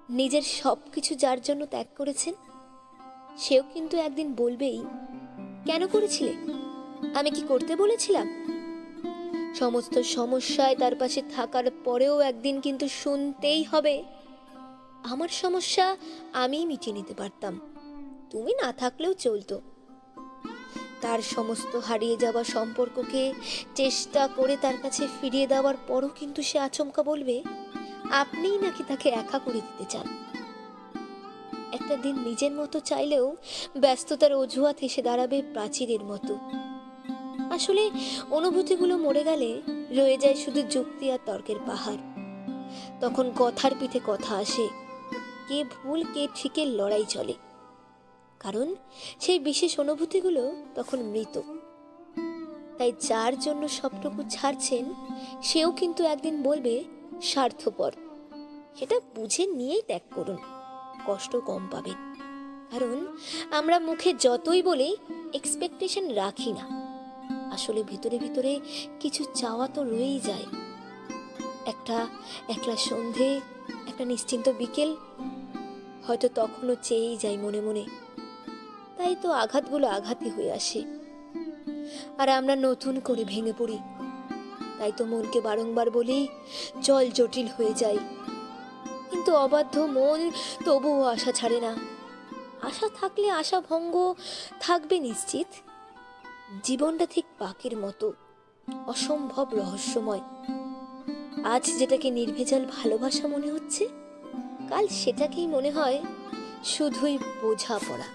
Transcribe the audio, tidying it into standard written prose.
নিজের সব কিছু যার জন্য ত্যাগ করেছেন, সেও কিন্তু একদিন বলবেই, কেন করেছিলে? আমি কি করতে বলেছিলাম? সমস্ত সমস্যায় তার পাশে থাকার পরেও একদিন কিন্তু শুনতেই হবে, আমার সমস্যা আমিই মিটিয়ে নিতে পারতাম, তুমি না থাকলেও চলতো। তার সমস্ত হারিয়ে যাওয়া সম্পর্ককে চেষ্টা করে তার কাছে ফিরিয়ে দেওয়ার পরও কিন্তু সে আচমকা বলবে, আপনিই নাকি তাকে একা করে দিতে চান। একটা দিন নিজের মতো চাইলেও ব্যস্ততার অজুহাত এসে দাঁড়াবে প্রাচীরের মতো। আসলে অনুভূতিগুলো মরে গেলে রয়ে যায় শুধু যুক্তি আর তর্কের পাহাড়। তখন কথার পিঠে কথা আসে, কে ভুল কে ঠিকের লড়াই চলে। কারণ সেই বিশেষ অনুভূতিগুলো তখন মৃত। তাই যার জন্য সবটুকু ছাড়ছেন, সেও কিন্তু একদিন বলবে স্বার্থপর। সেটা বুঝে নিয়েই ত্যাগ করুন, কষ্ট কম পাবেন। কারণ আমরা মুখে যতই বলি এক্সপেকটেশন রাখি না, আসলে ভিতরে ভিতরে কিছু চাওয়া তো রয়েই যায়। একটা একলা সন্ধে, একটা নিশ্চিন্ত বিকেল, হয়তো তখনও চেয়েই যাই মনে মনে। তাই তো আঘাতগুলো আঘাতই হয়ে আসে, আর আমরা নতুন করে ভেঙে পড়ি। তাই তো মনকে বারংবার বলি, চল জটিল হয়ে যায়। কিন্তু অবাধ্য মন তবুও আশা ছাড়ে না। আশা থাকলে আশা ভঙ্গ থাকবে নিশ্চিত। জীবনটা ঠিক পাখির মতো, অসম্ভব রহস্যময়। আজ যেটাকে নির্ভেজাল ভালোবাসা মনে হচ্ছে, কাল সেটাকেই মনে হয় শুধুই বোঝাপড়া।